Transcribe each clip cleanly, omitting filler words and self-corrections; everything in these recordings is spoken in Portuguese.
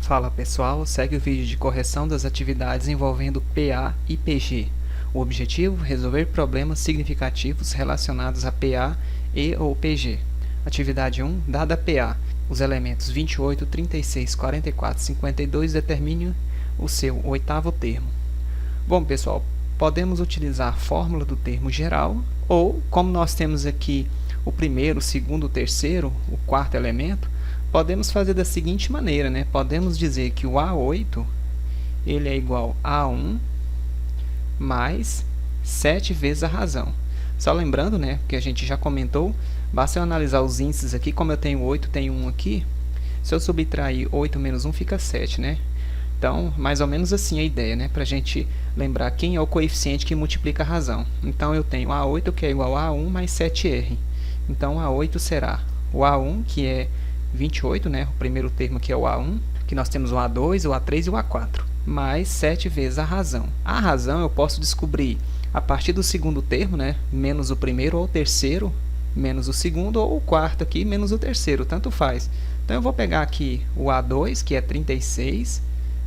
Fala pessoal, segue o vídeo de correção das atividades envolvendo PA e PG. O objetivo? Resolver problemas significativos relacionados a PA e ou PG. Atividade 1, dada PA, os elementos 28, 36, 44 e 52 determinem o seu oitavo termo. Bom pessoal, podemos utilizar a fórmula do termo geral ou, como nós temos aqui o primeiro, o segundo, o terceiro, o quarto elemento, podemos fazer da seguinte maneira, né? Podemos dizer que o A8 ele é igual a 1 mais 7 vezes a razão. Só lembrando, né, que a gente já comentou, basta eu analisar os índices aqui, como eu tenho 8, tenho 1 aqui, se eu subtrair 8 menos 1 fica 7, né? Então, mais ou menos assim a ideia, né? Para a gente lembrar quem é o coeficiente que multiplica a razão. Então, eu tenho A8 que é igual a 1 mais 7R. Então, A8 será o A1, que é 28, né? O primeiro termo que é o A1, que nós temos o A2, o A3 e o A4, mais 7 vezes a razão. A razão eu posso descobrir a partir do segundo termo, né? Menos o primeiro ou o terceiro, menos o segundo, ou o quarto aqui, menos o terceiro, tanto faz. Então, eu vou pegar aqui o A2, que é 36,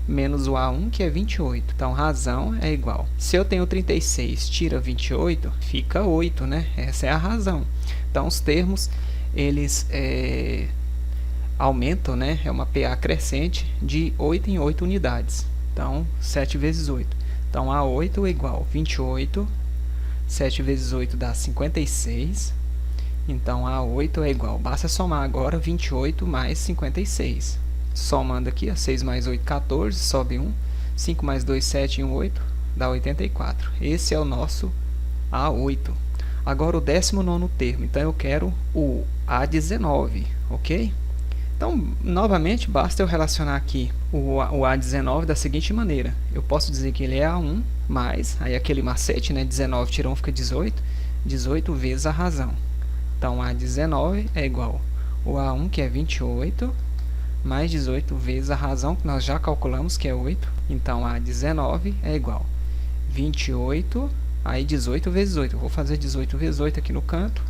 menos o A1, que é 28. Então, razão é igual. Se eu tenho 36, tira 28, fica 8, né? Essa é a razão. Então, os termos, eles aumentam, né? É uma PA crescente de 8 em 8 unidades. Então, 7 vezes 8. Então, A8 é igual a 28. 7 vezes 8 dá 56. Então, A8 é igual. Basta somar agora 28 mais 56. Somando aqui, 6 mais 8, 14, sobe 1. 5 mais 2, 7 e 1, 8, dá 84. Esse é o nosso A8. Agora, o 19º termo. Então, eu quero o A19, ok? Então, novamente, basta eu relacionar aqui o A19 da seguinte maneira. Eu posso dizer que ele é A1 mais, aí aquele macete, né? 19 tira 1 fica 18. 18 vezes a razão. Então, A19 é igual o A1, que é 28, mais 18 vezes a razão, que nós já calculamos, que é 8. Então, A19 é igual a 28, aí 18 vezes 8. Eu vou fazer 18 vezes 8 aqui no canto.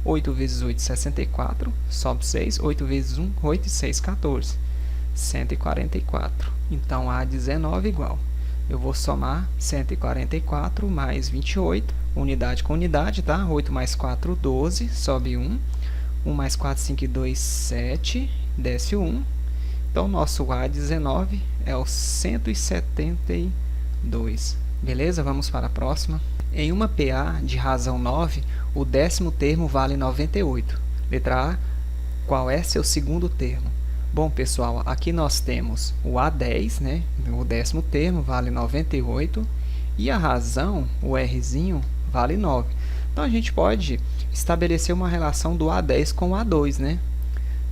8 vezes 8, 64. Sobe 6. 8 vezes 1, 8 e 6, 14. 144. Então, A19 é igual. Eu vou somar 144 mais 28. Unidade com unidade, tá? 8 mais 4, 12. Sobe 1. 1 mais 4, 5 e 2, 7. Desce 1. Então, nosso A19 é o 172. Beleza? Vamos para a próxima. Em uma PA de razão 9, o 10º termo vale 98. Letra A, qual é seu segundo termo? Bom, pessoal, aqui nós temos o A10, né? O 10º termo vale 98. E a razão, o Rzinho, vale 9. Então, a gente pode estabelecer uma relação do A10 com o A2, né?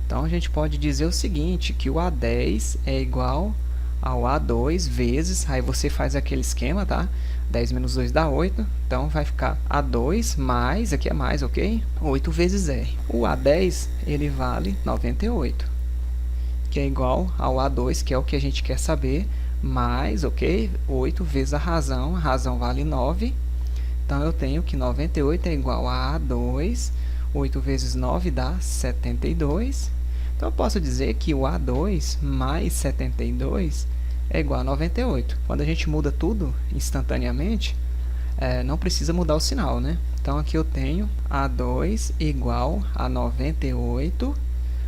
Então, a gente pode dizer o seguinte, que o A10 é igual ao A2 vezes, aí você faz aquele esquema, tá? 10 menos 2 dá 8, então vai ficar A2 mais, aqui é mais, ok? 8 vezes R. O A10, ele vale 98, que é igual ao A2, que é o que a gente quer saber, mais, ok? 8 vezes a razão vale 9, então eu tenho que 98 é igual a A2, 8 vezes 9 dá 72, então eu posso dizer que o A2 mais 72 é igual a 98. Quando a gente muda tudo instantaneamente, não precisa mudar o sinal, né? Então, aqui eu tenho A2 igual a 98.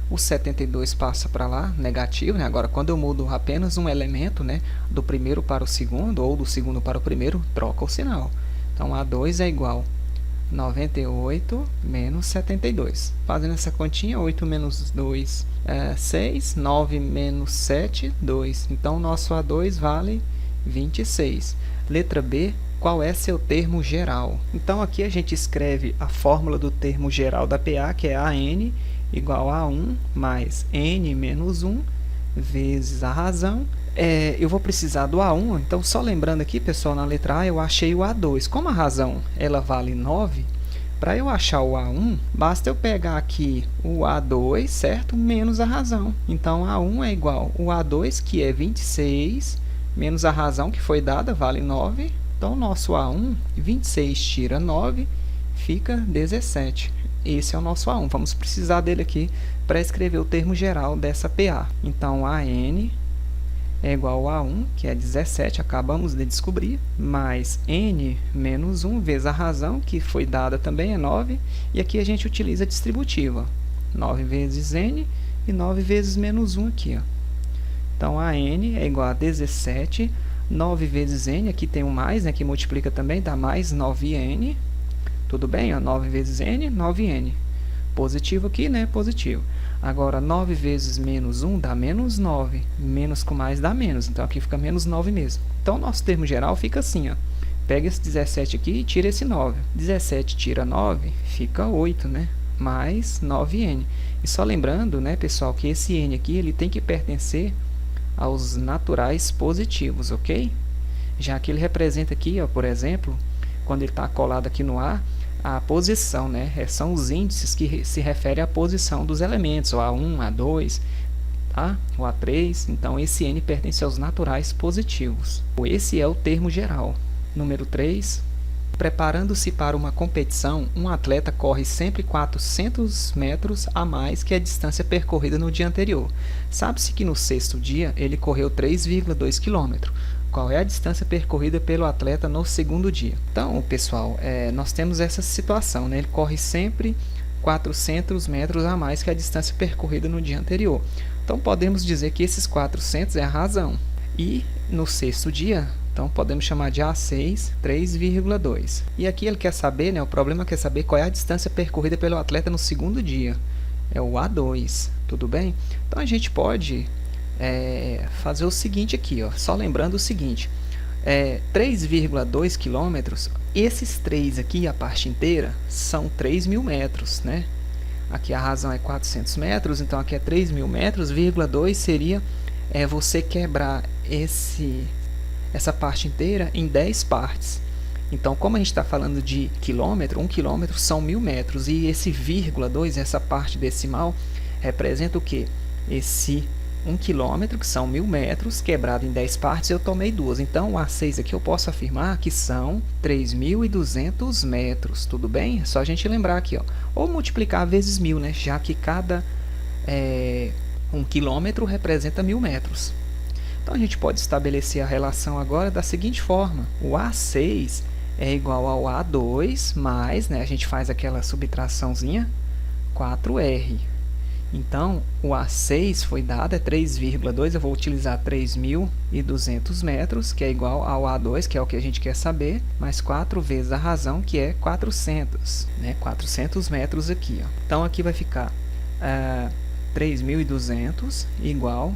O 72 passa para lá, negativo, né? Agora, quando eu mudo apenas um elemento, né, do primeiro para o segundo, ou do segundo para o primeiro, troca o sinal. Então, A2 é igual a 98 menos 72. Fazendo essa continha, 8 menos 2 é 6, 9 menos 7, 2. Então, nosso A2 vale 26. Letra B, qual é seu termo geral? Então, aqui a gente escreve a fórmula do termo geral da PA, que é AN igual a 1 mais N menos 1 vezes a razão. Eu vou precisar do A1, então só lembrando aqui, pessoal, na letra A eu achei o A2. Como a razão ela vale 9, para eu achar o A1, basta eu pegar aqui o A2, certo? Menos a razão. Então, A1 é igual ao A2, que é 26, menos a razão que foi dada, vale 9. Então, nosso A1, 26 tira 9, fica 17. Esse é o nosso A1. Vamos precisar dele aqui para escrever o termo geral dessa PA. Então, AN é igual a 1, que é 17, acabamos de descobrir, mais n menos 1 vezes a razão, que foi dada também, é 9, e aqui a gente utiliza a distributiva, 9 vezes n e 9 vezes menos 1 aqui, ó. Então, a n é igual a 17, 9 vezes n, aqui tem um mais, né, que multiplica também, dá mais 9n, tudo bem? Ó, 9 vezes n, 9n. Positivo aqui, né? Positivo. Agora, 9 vezes menos 1 dá menos 9. Menos com mais dá menos. Então, aqui fica menos 9 mesmo. Então, nosso termo geral fica assim, ó. Pega esse 17 aqui e tira esse 9. 17 tira 9, fica 8, né? Mais 9n. E só lembrando, né, pessoal, que esse n aqui ele tem que pertencer aos naturais positivos, ok? Já que ele representa aqui, ó, por exemplo, quando ele está colado aqui no A, a posição, né? São os índices que se referem à posição dos elementos, o A1, A2, tá? O A3. Então, esse n pertence aos naturais positivos. Esse é o termo geral. Número 3. Preparando-se para uma competição, um atleta corre sempre 400 metros a mais que a distância percorrida no dia anterior. Sabe-se que no sexto dia ele correu 3,2 km. Qual é a distância percorrida pelo atleta no segundo dia? Então, pessoal, nós temos essa situação, né? Ele corre sempre 400 metros a mais que a distância percorrida no dia anterior. Então, podemos dizer que esses 400 é a razão. E no sexto dia, então, podemos chamar de A6, 3,2. E aqui ele quer saber, né? O problema quer saber qual é a distância percorrida pelo atleta no segundo dia. É o A2, tudo bem? Então, a gente pode fazer o seguinte aqui, ó, só lembrando o seguinte, 3,2 km, esses 3 aqui, a parte inteira, são 3.000 metros, né? Aqui a razão é 400 metros, então aqui é 3.000 metros, 2 seria você quebrar essa parte inteira em 10 partes. Então, como a gente está falando de quilômetro, 1 quilômetro são 1.000 metros, e esse 2, essa parte decimal, representa o quê? Esse 1 quilômetro, que são 1.000 metros, quebrado em 10 partes, eu tomei 2. Então, o A6 aqui eu posso afirmar que são 3.200 metros, tudo bem? É só a gente lembrar aqui, ó. Ou multiplicar vezes 1.000, né? Já que cada 1 quilômetro representa 1.000 metros. Então, a gente pode estabelecer a relação agora da seguinte forma. O A6 é igual ao A2 mais, né? A gente faz aquela subtraçãozinha, 4R. Então, o A6 foi dado, é 3,2, eu vou utilizar 3.200 metros, que é igual ao A2, que é o que a gente quer saber, mais 4 vezes a razão, que é 400, né? 400 metros aqui, ó. Então, aqui vai ficar 3.200 igual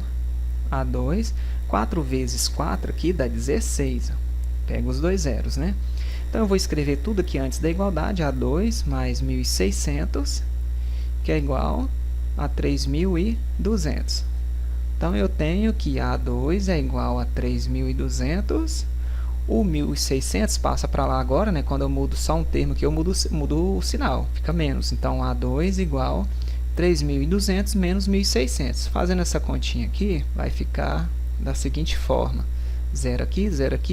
a 2, 4 vezes 4 aqui dá 16, ó. Pega os dois zeros, né? Então, eu vou escrever tudo aqui antes da igualdade, A2 mais 1.600, que é igual a 3.200. Então, eu tenho que A2 é igual a 3.200. O 1.600 passa para lá agora, né? Quando eu mudo só um termo aqui, eu mudo o sinal, fica menos. Então, A2 igual a 3.200 menos 1.600. Fazendo essa continha aqui, vai ficar da seguinte forma. 0 aqui,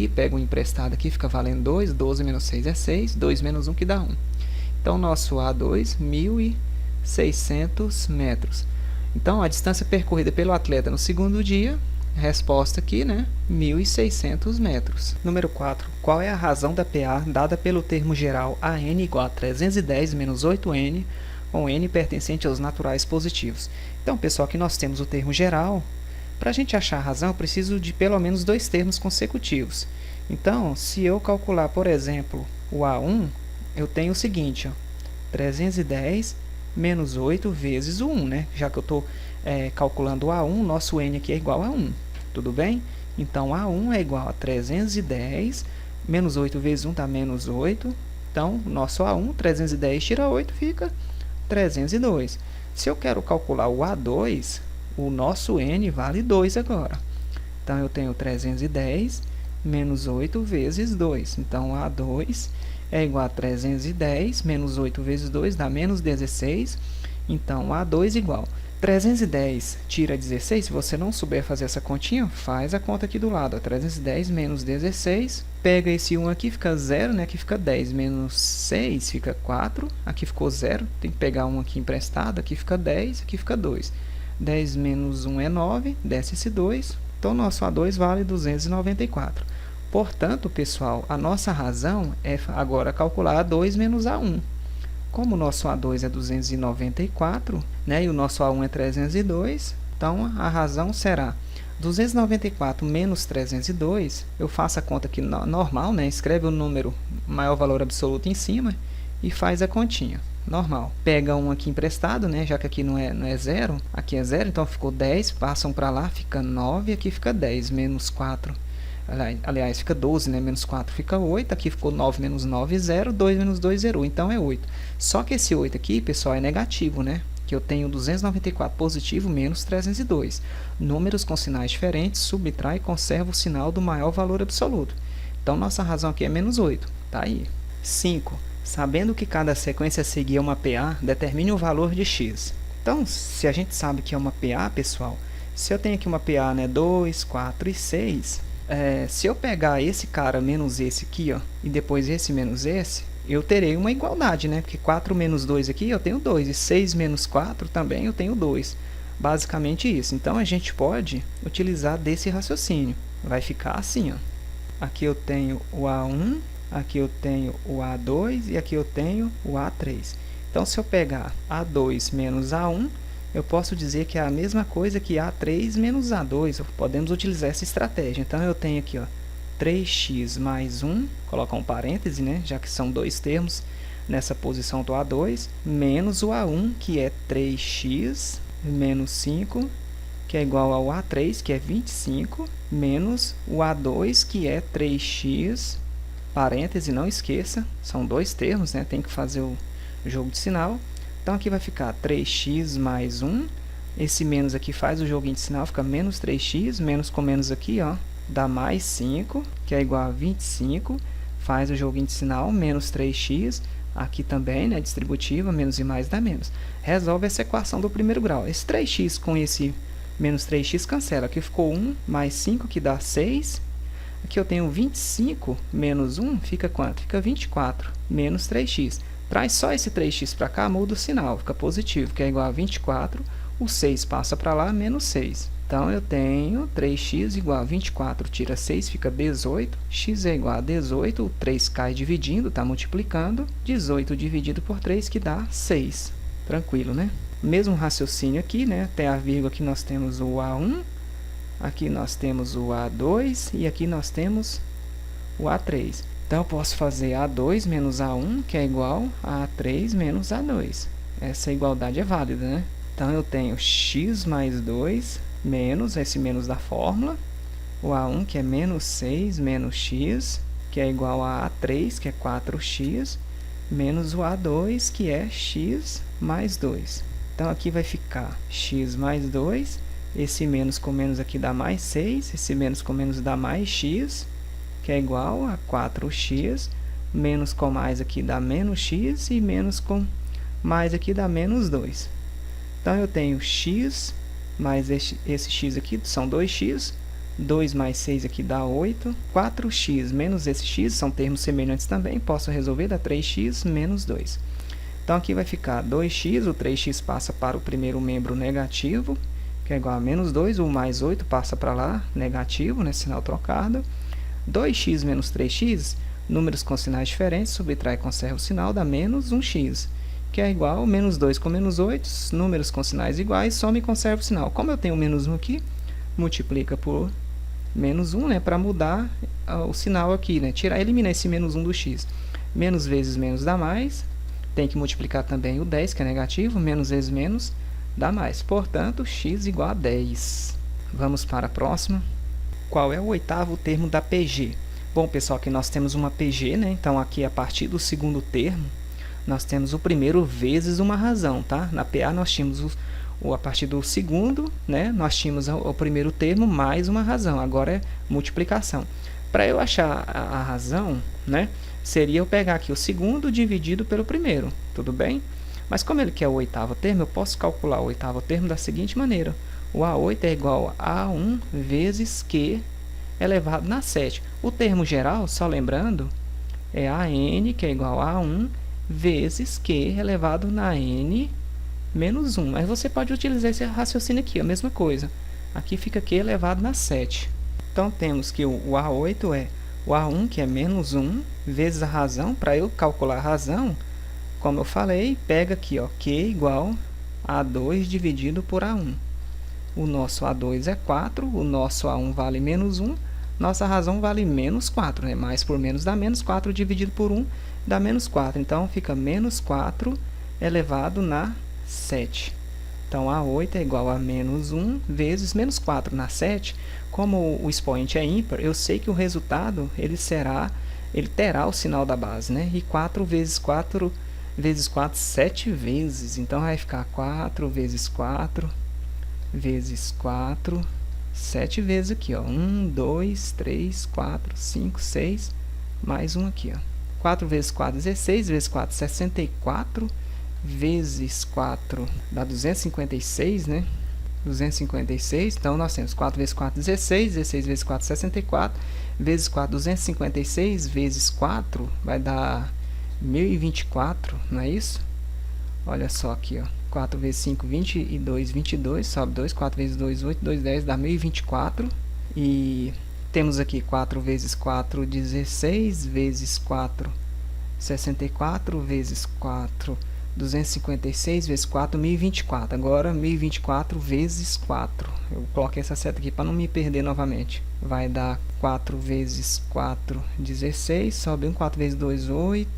pega o emprestado aqui, fica valendo 2. 12 menos 6 é 6. 2 menos 1 que dá 1. Então, nosso A2, 1.600 metros. Então, a distância percorrida pelo atleta no segundo dia, resposta aqui, né? 1.600 metros. Número 4. Qual é a razão da PA dada pelo termo geral AN igual a 310 menos 8N, com N pertencente aos naturais positivos? Então, pessoal, aqui nós temos o termo geral. Para a gente achar a razão, eu preciso de pelo menos 2 termos consecutivos. Então, se eu calcular, por exemplo, o A1, eu tenho o seguinte, ó, 310 menos 8 vezes o 1, né? Já que eu estou calculando o A1, nosso N aqui é igual a 1, tudo bem? Então, A1 é igual a 310, menos 8 vezes 1 dá menos 8. Então, nosso A1, 310 tira 8, fica 302. Se eu quero calcular o A2, o nosso N vale 2 agora. Então, eu tenho 310 menos 8 vezes 2. Então, A2 é igual a 310 menos 8 vezes 2 dá menos 16. Então, A2 igual 310 tira 16. Se você não souber fazer essa continha, faz a conta aqui do lado. 310 menos 16. Pega esse 1 aqui, fica 0, né? Aqui fica 10 menos 6, fica 4. Aqui ficou 0. Tem que pegar 1 aqui emprestado. Aqui fica 10, aqui fica 2. 10 menos 1 é 9. Desce esse 2. Então, o nosso A2 vale 294. Portanto, pessoal, a nossa razão é agora calcular A2 menos A1. Como o nosso A2 é 294, né, e o nosso A1 é 302, então a razão será 294 menos 302. Eu faço a conta aqui normal, né, escreve o número maior valor absoluto em cima e faz a continha. Normal. Pega um aqui emprestado, né, já que aqui não é zero, aqui é zero, então ficou 10, passam para lá, fica 9, aqui fica 10, menos 4. Aliás, fica 12, né? Menos 4 fica 8. Aqui ficou 9 menos 9, 0. 2 menos 2, 0. Então, é 8. Só que esse 8 aqui, pessoal, é negativo, né? Que eu tenho 294 positivo menos 302. Números com sinais diferentes, subtrai e conserva o sinal do maior valor absoluto. Então, nossa razão aqui é menos 8. Tá aí. 5. Sabendo que cada sequência a seguir é uma PA, determine o valor de x. Então, se a gente sabe que é uma PA, pessoal, se eu tenho aqui uma PA, né? 2, 4 e 6... se eu pegar esse cara menos esse aqui, ó, e depois esse menos esse, eu terei uma igualdade, né? Porque 4 menos 2 aqui eu tenho 2, e 6 menos 4 também eu tenho 2. Basicamente isso. Então, a gente pode utilizar desse raciocínio. Vai ficar assim, ó. Aqui eu tenho o A1, aqui eu tenho o A2 e aqui eu tenho o A3. Então, se eu pegar A2 menos A1, eu posso dizer que é a mesma coisa que A3 menos A2. Podemos utilizar essa estratégia. Então, eu tenho aqui, ó, 3x mais 1, colocar um parêntese, né, já que são dois termos nessa posição do A2, menos o A1, que é 3x menos 5, que é igual ao A3, que é 25, menos o A2, que é 3x, parêntese, não esqueça, são dois termos, né, tem que fazer o jogo de sinal. Então, aqui vai ficar 3x mais 1. Esse menos aqui faz o joguinho de sinal, fica menos 3x. Menos com menos aqui, ó, dá mais 5, que é igual a 25. Faz o joguinho de sinal, menos 3x. Aqui também, né, distributiva, menos e mais dá menos. Resolve essa equação do primeiro grau. Esse 3x com esse menos 3x cancela. Aqui ficou 1 mais 5, que dá 6. Aqui eu tenho 25 menos 1, fica quanto? Fica 24 menos 3x. Traz só esse 3x para cá, muda o sinal, fica positivo, que é igual a 24. O 6 passa para lá, menos 6. Então, eu tenho 3x igual a 24, tira 6, fica 18. X é igual a 18, o 3 cai dividindo, está multiplicando. 18 dividido por 3, que dá 6. Tranquilo, né? Mesmo raciocínio aqui, né? Até a vírgula aqui nós temos o A1, aqui nós temos o A2 e aqui nós temos o A3. Então, eu posso fazer A2 menos A1, que é igual a A3 menos A2. Essa igualdade é válida, né? Então, eu tenho x mais 2 menos, esse menos da fórmula, o A1, que é menos 6 menos x, que é igual a A3, que é 4x, menos o A2, que é x mais 2. Então, aqui vai ficar x mais 2, esse menos com menos aqui dá mais 6, esse menos com menos dá mais x, que é igual a 4x, menos com mais aqui dá menos x, e menos com mais aqui dá menos 2. Então, eu tenho x mais esse x aqui, são 2x, 2 mais 6 aqui dá 8, 4x menos esse x, são termos semelhantes também, posso resolver, dá 3x menos 2. Então, aqui vai ficar 2x, o 3x passa para o primeiro membro negativo, que é igual a menos 2, o mais 8 passa para lá, negativo, né, sinal trocado. 2x menos 3x, números com sinais diferentes, subtrai e conserva o sinal, dá menos 1x, que é igual a menos 2 com menos 8, números com sinais iguais, soma e conserva o sinal. Como eu tenho menos 1 aqui, multiplica por menos 1, né, para mudar o sinal aqui, né, eliminar esse menos 1 do x. Menos vezes menos dá mais, tem que multiplicar também o 10, que é negativo, menos vezes menos dá mais. Portanto, x igual a 10. Vamos para a próxima. Qual é o oitavo termo da PG? Bom, pessoal, aqui nós temos uma PG, né? Então, aqui a partir do segundo termo, nós temos o primeiro vezes uma razão, tá? Na PA nós tínhamos a partir do segundo, né? Nós tínhamos o primeiro termo mais uma razão. Agora é multiplicação. Para eu achar a razão, né? Seria eu pegar aqui o segundo dividido pelo primeiro, tudo bem? Mas como ele quer o oitavo termo, eu posso calcular o oitavo termo da seguinte maneira. O A8 é igual a A1 vezes Q elevado na 7. O termo geral, só lembrando, é AN, que é igual a A1 vezes Q elevado na N menos 1. Mas você pode utilizar esse raciocínio aqui, a mesma coisa. aqui fica Q elevado a 7. Então, temos que o A8 é o A1, que é menos 1, vezes a razão. Para eu calcular a razão, como eu falei, pega aqui, ó, Q igual a A2 dividido por A1. O nosso A2 é 4, o nosso A1 vale menos 1, nossa razão vale menos 4, né? Mais por menos dá menos, 4 dividido por 1 dá menos 4. Então, fica menos 4 elevado na 7. Então, A8 é igual a menos 1 vezes menos 4 na 7. Como o expoente é ímpar, eu sei que o resultado ele terá o sinal da base, né? E 4 vezes 4 vezes 4, 7 vezes. Então, vai ficar 4 vezes 4 vezes 4, 7 vezes aqui, ó. 1, 2, 3, 4, 5, 6, mais um aqui, ó. 4 vezes 4, 16, vezes 4, 64, vezes 4 dá 256, né? 256, então nós temos 4 vezes 4, 16, 16 vezes 4, 64, vezes 4, 256, vezes 4, vai dar 1024, não é isso? Olha só aqui, ó. 4 vezes 5, 22, 22, sobe 2, 4 vezes 2, 8, 2, 10, dá 1024. E temos aqui 4 vezes 4, 16, vezes 4, 64, vezes 4, 256, vezes 4, 1024. Agora, 1024 vezes 4. Eu coloquei essa seta aqui para não me perder novamente. Vai dar 4 vezes 4, 16, sobe 1, 4 vezes 2, 8,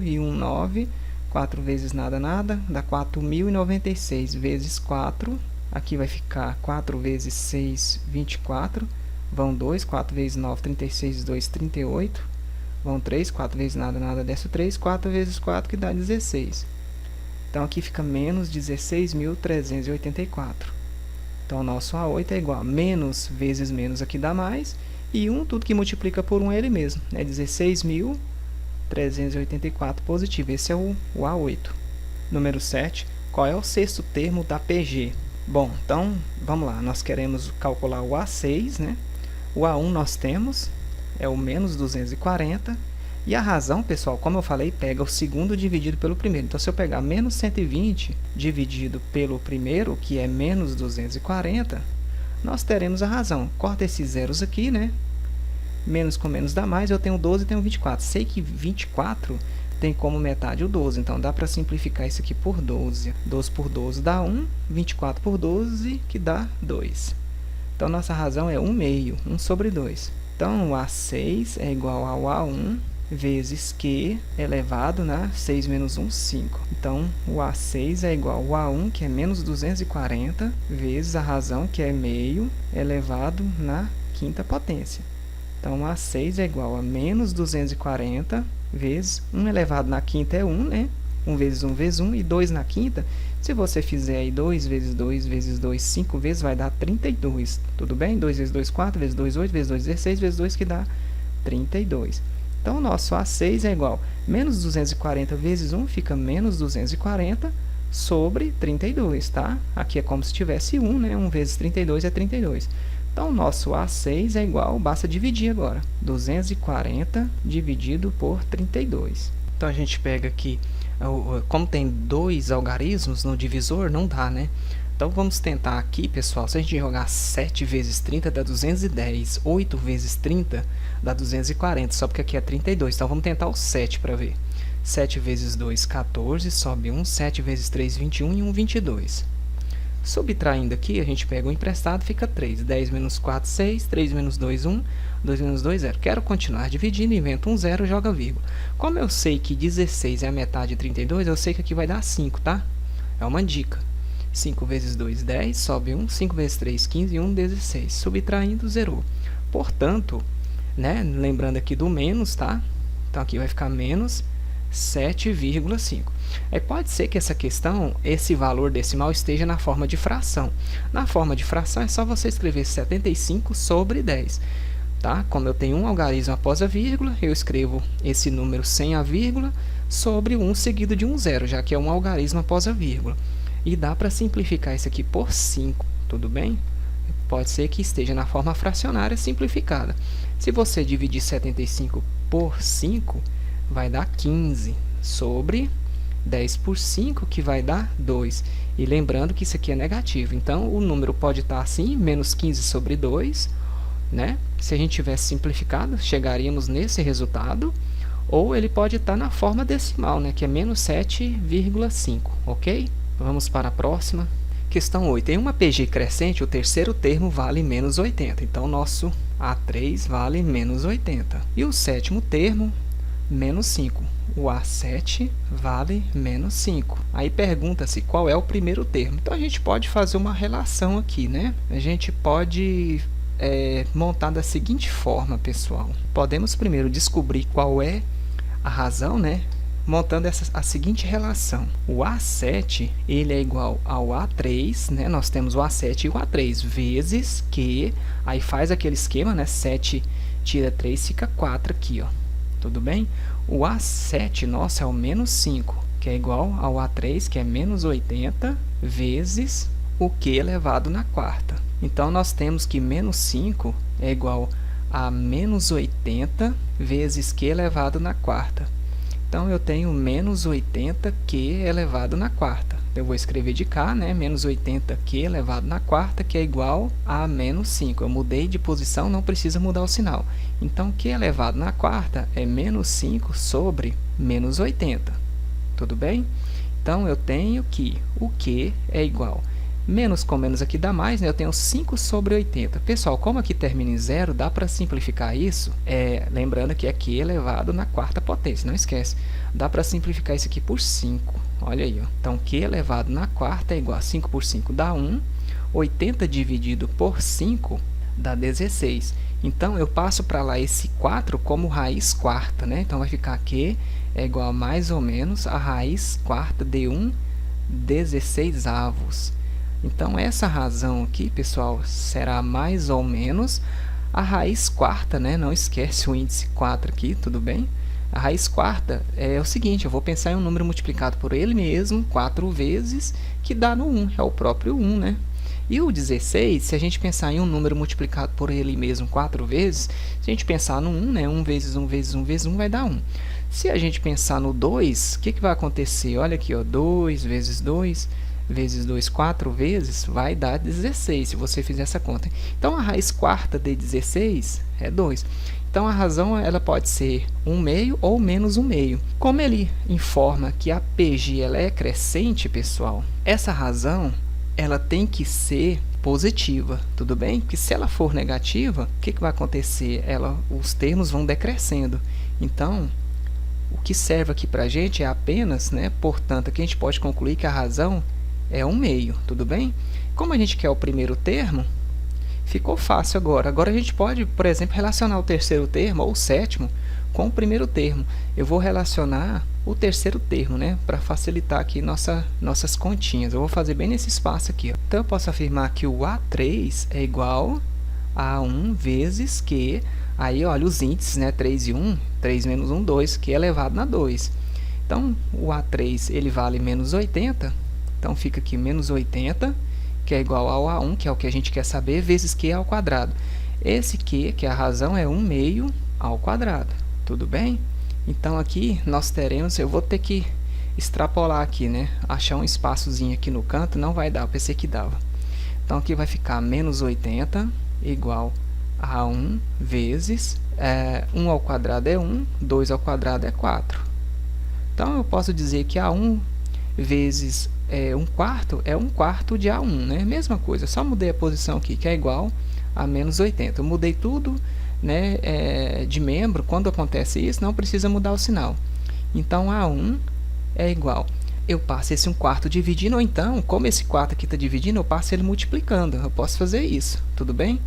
e 1, 9. 4 vezes nada, nada, dá 4.096 vezes 4. Aqui vai ficar 4 vezes 6, 24. Vão 2, 4 vezes 9, 36, 2, 38. Vão 3, 4 vezes nada, nada, desce 3. 4 vezes 4, que dá 16. Então, aqui fica menos 16.384. Então, o nosso A8 é igual a menos vezes menos, aqui dá mais. E 1, tudo que multiplica por 1 é ele mesmo. É 16.384 positivo. Esse é o A8. Número 7. Qual é o sexto termo da PG? Bom, então, vamos lá. Nós queremos calcular o A6, né? O A1 nós temos, é o menos 240. E a razão, pessoal, como eu falei, pega o segundo dividido pelo primeiro. Então, se eu pegar menos 120 dividido pelo primeiro, que é menos 240, nós teremos a razão. Corta esses zeros aqui, né? Menos com menos dá mais, eu tenho 12 e tenho 24. Sei que 24 tem como metade o 12, então dá para simplificar isso aqui por 12. 12 por 12 dá 1, 24 por 12, que dá 2. Então, nossa razão é 1 meio, 1 sobre 2. Então, o A6 é igual ao A1 vezes Q elevado na 6 menos 1, 5. Então, o A6 é igual ao A1, que é menos 240, vezes a razão, que é meio, elevado na quinta potência. Então, A6 é igual a menos 240 vezes 1 elevado na quinta é 1, né? 1 vezes 1 vezes 1 e 2 na quinta. Se você fizer aí 2 vezes 2 vezes 2, 5 vezes, vai dar 32. Tudo bem? 2 vezes 2, 4, vezes 2, 8, vezes 2, 16, vezes 2, que dá 32. Então, o nosso A6 é igual a menos 240 vezes 1, fica menos 240 sobre 32, tá? Aqui é como se tivesse 1, né? 1 vezes 32 é 32. Então, o nosso A6 é igual, basta dividir agora, 240 dividido por 32. Então, a gente pega aqui, como tem dois algarismos no divisor, não dá, né? Então, vamos tentar aqui, pessoal, se a gente jogar 7 vezes 30 dá 210, 8 vezes 30 dá 240, só porque aqui é 32. Então, vamos tentar o 7 para ver. 7 vezes 2, 14, sobe 1, 7 vezes 3, 21 e 1, 22. Subtraindo aqui, a gente pega o emprestado, fica 3. 10 menos 4, 6. 3 menos 2, 1. 2 menos 2, 0. Quero continuar dividindo, invento um 0, joga vírgula. Como eu sei que 16 é a metade de 32, eu sei que aqui vai dar 5, tá? É uma dica. 5 vezes 2, 10, sobe 1. 5 vezes 3, 15 e 1, 16. Subtraindo, zerou. Portanto, né, lembrando aqui do menos, tá? Então, aqui vai ficar menos 7,5. Aí pode ser que essa questão, esse valor decimal esteja na forma de fração. Na forma de fração é só você escrever 75 sobre 10. Tá? Como eu tenho um algarismo após a vírgula, eu escrevo esse número sem a vírgula sobre 1 seguido de um zero, já que é um algarismo após a vírgula. E dá para simplificar isso aqui por 5, tudo bem? Pode ser que esteja na forma fracionária simplificada. Se você dividir 75 por 5, vai dar 15 sobre 10 por 5, que vai dar 2. E lembrando que isso aqui é negativo. Então, o número pode estar assim, menos 15 sobre 2, né? Se a gente tivesse simplificado, chegaríamos nesse resultado. Ou ele pode estar na forma decimal, né? Que é menos 7,5, ok? Vamos para a próxima. Questão 8. Em uma PG crescente, o terceiro termo vale menos 80. Então, nosso A3 vale menos 80. E o sétimo termo, menos 5. O A7 vale menos 5. Aí pergunta-se qual é o primeiro termo. Então, a gente pode fazer uma relação aqui, né? A gente pode montar da seguinte forma, pessoal. Podemos primeiro descobrir qual é a razão, né? Montando a seguinte relação. O A7 ele é igual ao A3, né? Nós temos o A7 e o A3 vezes que, aí faz aquele esquema, né? 7 tira 3, fica 4 aqui, ó. Tudo bem? O A7 nosso é o menos 5, que é igual ao A3, que é menos 80, vezes o Q elevado na quarta. Então, nós temos que menos 5 é igual a menos 80 vezes Q elevado na quarta. Então, eu tenho menos 80Q elevado na quarta. Eu vou escrever de cá, né? Menos 80Q elevado na quarta, que é igual a menos 5. Eu mudei de posição, não precisa mudar o sinal. Então, Q elevado na quarta é menos 5 sobre menos 80. Tudo bem? Então, eu tenho que o Q é igual... Menos com menos aqui dá mais, né? Eu tenho 5 sobre 80. Pessoal, como aqui termina em zero, dá para simplificar isso? Lembrando que é Q elevado na quarta potência, não esquece. Dá para simplificar isso aqui por 5. Olha aí, ó. Então, Q elevado na quarta é igual a 5 por 5 dá 1. 80 dividido por 5 dá 16. Então, eu passo para lá esse 4 como raiz quarta, né? Então, vai ficar Q é igual a mais ou menos a raiz quarta de 1 16avos. Então, essa razão aqui, pessoal, será mais ou menos a raiz quarta, né? Não esquece o índice 4 aqui, tudo bem? A raiz quarta é o seguinte, eu vou pensar em um número multiplicado por ele mesmo, 4 vezes, que dá no 1, é o próprio 1, né? E o 16, se a gente pensar em um número multiplicado por ele mesmo 4 vezes, se a gente pensar no 1, né? 1 vezes 1 vezes 1 vezes 1 vai dar 1. Se a gente pensar no 2, o que vai acontecer? Olha aqui, ó, 2 vezes 2... vezes 2, 4 vezes, vai dar 16, se você fizer essa conta. Então, a raiz quarta de 16 é 2. Então, a razão ela pode ser 1/2 ou menos 1/2. Como ele informa que a PG ela é crescente, pessoal, essa razão ela tem que ser positiva, tudo bem? Porque se ela for negativa, o que vai acontecer? Os termos vão decrescendo. Então, o que serve aqui para a gente é apenas, né? Portanto, aqui a gente pode concluir que a razão é 1/2, tudo bem? Como a gente quer o primeiro termo, ficou fácil agora. Agora a gente pode, por exemplo, relacionar o terceiro termo ou o sétimo com o primeiro termo. Eu vou relacionar o terceiro termo, né? Para facilitar aqui nossas continhas. Eu vou fazer bem nesse espaço aqui, ó. Então, eu posso afirmar que o A3 é igual a 1 vezes Q. Aí, olha, os índices, né? 3 e 1, 3 menos 1, 2, Q elevado na 2. Então, o A3 ele vale menos 80. Então, fica aqui menos 80, que é igual ao A1, que é o que a gente quer saber, vezes Q ao quadrado. Esse Q, que é a razão, é 1/2 ao quadrado. Tudo bem? Então, aqui nós teremos... Eu vou ter que extrapolar aqui, né? Achar um espaçozinho aqui no canto, não vai dar, eu pensei que dava. Então, aqui vai ficar menos 80 igual a 1 vezes... 1 ao quadrado é 1, 2 ao quadrado é 4. Então, eu posso dizer que A1 vezes 1/4 é 1/4 de A1, né? Mesma coisa, só mudei a posição aqui, que é igual a menos 80. Eu mudei tudo, né, de membro. Quando acontece isso, não precisa mudar o sinal. Então, A1 é igual. Eu passo esse 1/4 dividindo, ou então, como esse 4 aqui está dividindo, eu passo ele multiplicando. Eu posso fazer isso, tudo bem?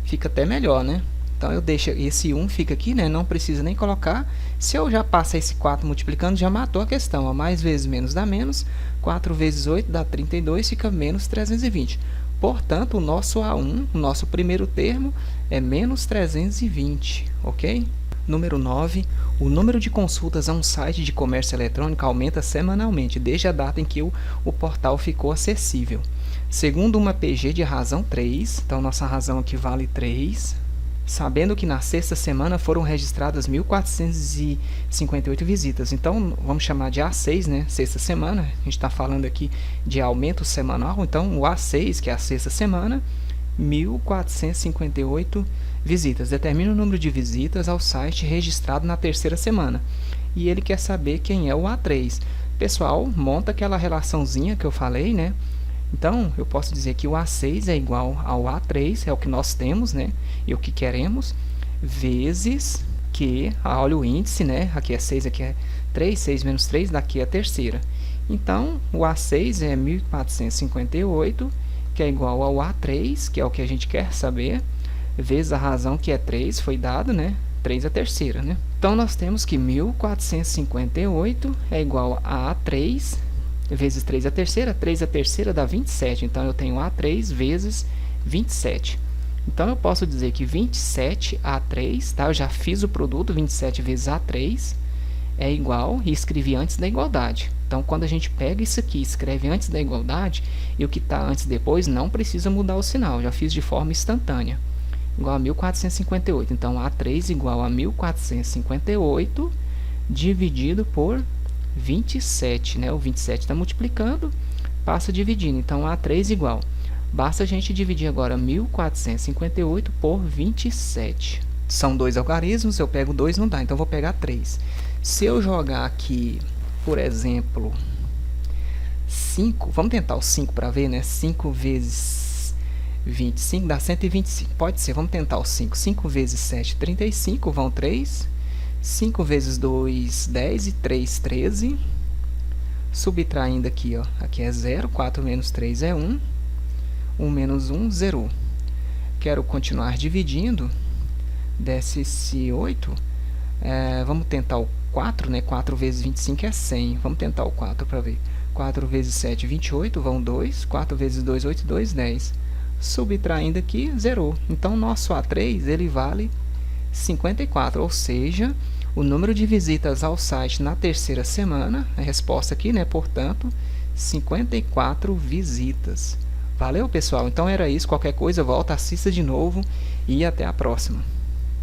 Fica até melhor, né? Então, eu deixo esse 1 fica aqui, né? Não precisa nem colocar. Se eu já passar esse 4 multiplicando, já matou a questão. Ó. Mais vezes menos dá menos. 4 vezes 8 dá 32, fica menos 320. Portanto, o nosso A1, o nosso primeiro termo, é menos 320, ok? Número 9. O número de consultas a um site de comércio eletrônico aumenta semanalmente, desde a data em que o portal ficou acessível. Segundo uma PG de razão 3, então nossa razão aqui vale 3, sabendo que na sexta semana foram registradas 1.458 visitas. Então, vamos chamar de A6, né? Sexta semana. A gente está falando aqui de aumento semanal. Então, o A6, que é a sexta semana, 1.458 visitas. Determina o número de visitas ao site registrado na terceira semana. E ele quer saber quem é o A3. Pessoal, monta aquela relaçãozinha que eu falei, né? Então, eu posso dizer que o A6 é igual ao A3, é o que nós temos, né? E o que queremos, vezes que, olha o índice, né? Aqui é 6, aqui é 3, 6 menos 3, daqui é a terceira. Então, o A6 é 1.458, que é igual ao A3, que é o que a gente quer saber, vezes a razão que é 3, foi dado, né? 3 é a terceira, né? Então, nós temos que 1.458 é igual a A3, vezes 3 a terceira, 3 a terceira dá 27, então eu tenho A3 vezes 27. Então, eu posso dizer que 27A3, tá? Eu já fiz o produto, 27 vezes A3 é igual, e escrevi antes da igualdade. Então, quando a gente pega isso aqui e escreve antes da igualdade, e o que está antes e depois, não precisa mudar o sinal, já fiz de forma instantânea. Igual a 1.458, então A3 igual a 1.458 dividido por 27, né? O 27 está multiplicando, passa dividindo, então A3 igual. Basta a gente dividir agora 1.458 por 27. São dois algarismos, eu pego 2 não dá, então vou pegar 3. Se eu jogar aqui, por exemplo, 5, vamos tentar o 5 para ver, né? 5 vezes 25 dá 125, pode ser, vamos tentar o 5. 5 vezes 7, 35, vão 3. 5 vezes 2, 10 e 3, 13. Subtraindo aqui, ó, aqui é 0, 4 menos 3 é 1. 1 menos 1, 0. Quero continuar dividindo. Desce-se 8. Vamos tentar o 4, né? 4 vezes 25 é 100. Vamos tentar o 4 para ver. 4 vezes 7, 28, vão 2. 4 vezes 2, 8, 2, 10. Subtraindo aqui, 0. Então, nosso A3 ele vale 54, ou seja, o número de visitas ao site na terceira semana, a resposta aqui, né? Portanto, 54 visitas. Valeu, pessoal? Então era isso. Qualquer coisa, volta, assista de novo e até a próxima.